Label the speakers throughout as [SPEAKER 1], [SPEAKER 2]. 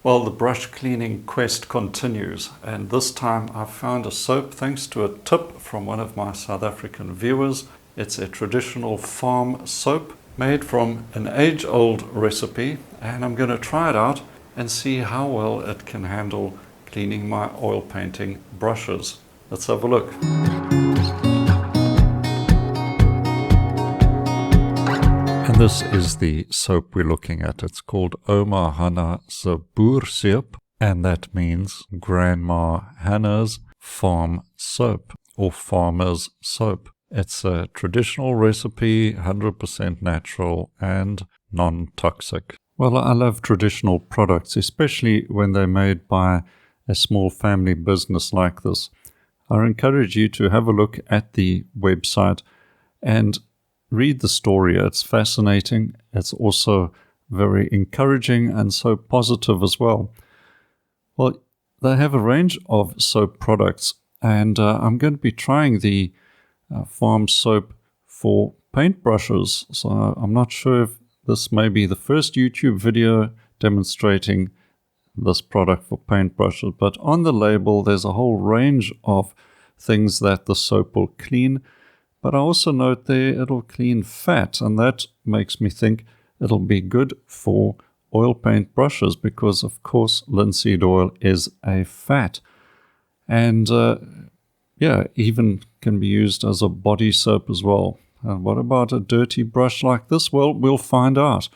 [SPEAKER 1] Well, the brush cleaning quest continues, and this time I've found a soap thanks to a tip from one of my South African viewers. It's a traditional farm soap made from an age-old recipe, and I'm going to try it out and see how well it can handle cleaning my oil painting brushes. Let's have a look. And this is the soap we're looking at. It's called Oma Hana se boersoop, and that means Grandma Hannah's farm soap or farmer's soap. It's a traditional recipe, 100% natural and non-toxic. Well, I love traditional products, especially when they're made by a small family business like this. I encourage you to have a look at the website and read the story. It's fascinating. It's also very encouraging and so positive as well. Well, they have a range of soap products, and I'm going to be trying the farm soap for paintbrushes. So I'm not sure if this may be the first YouTube video demonstrating this product for paintbrushes, but on the label there's a whole range of things that the soap will clean. But I also note there it'll clean fat, and that makes me think it'll be good for oil paint brushes because, of course, linseed oil is a fat. And even can be used as a body soap as well. And what about a dirty brush like this? Well, we'll find out.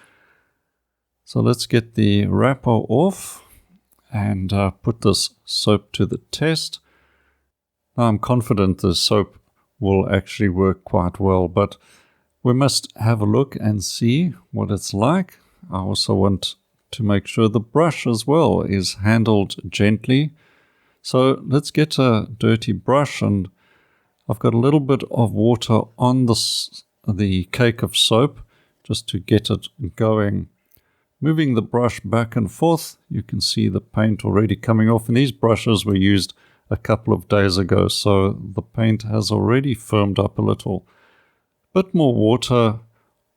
[SPEAKER 1] So let's get the wrapper off and put this soap to the test. Now, I'm confident the soap will actually work quite well, but we must have a look and see what it's like. I also want to make sure the brush as well is handled gently. So let's get a dirty brush, and I've got a little bit of water on the cake of soap just to get it going. Moving the brush back and forth, you can see the paint already coming off, and these brushes were used a couple of days ago, so the paint has already firmed up a little. Bit more water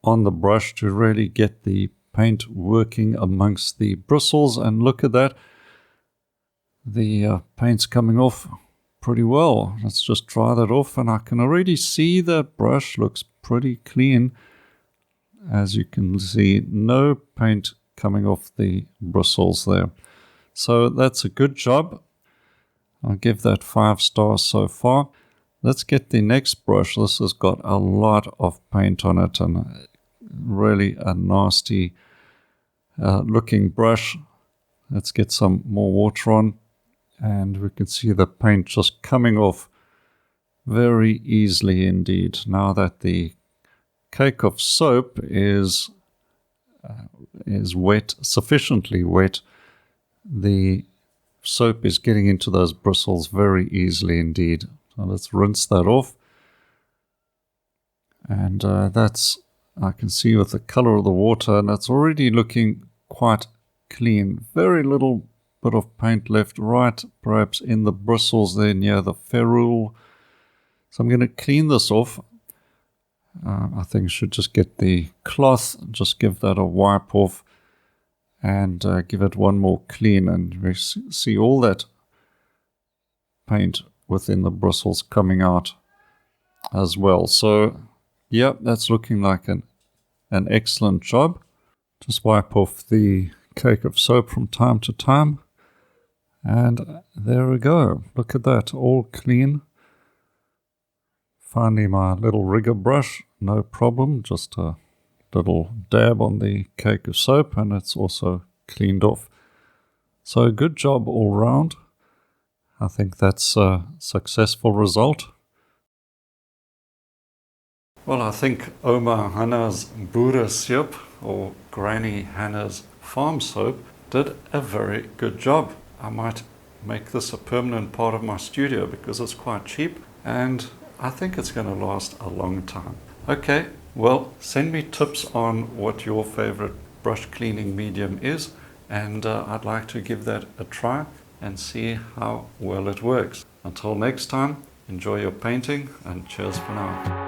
[SPEAKER 1] on the brush to really get the paint working amongst the bristles, and look at that. The paint's coming off pretty well. Let's just dry that off, and I can already see that brush looks pretty clean. As you can see, no paint coming off the bristles there. So that's a good job. I'll give that 5 stars so far. Let's get the next brush. This has got a lot of paint on it and really a nasty looking brush. Let's get some more water on, and we can see the paint just coming off very easily indeed. Now that the cake of soap is wet, sufficiently wet, the soap is getting into those bristles very easily indeed. So let's rinse that off. And I can see with the color of the water, and that's already looking quite clean. Very little bit of paint left, right perhaps in the bristles there near the ferrule. So I'm going to clean this off. I think I should just get the cloth, just give that a wipe off, and give it one more clean, and we see all that paint within the bristles coming out as well. So yeah, that's looking like an excellent job. Just wipe off the cake of soap from time to time, and there we go. Look at that, all clean. Finally, my little rigger brush, no problem, just a little dab on the cake of soap, and it's also cleaned off. So good job all round. I think that's a successful result. Well, I think Oma Hannah's boersoop, or Granny Hannah's farm soap, did a very good job. I might make this a permanent part of my studio because it's quite cheap, and I think it's going to last a long time. Okay, well, send me tips on what your favorite brush cleaning medium is, and I'd like to give that a try and see how well it works. Until next time, enjoy your painting, and cheers for now.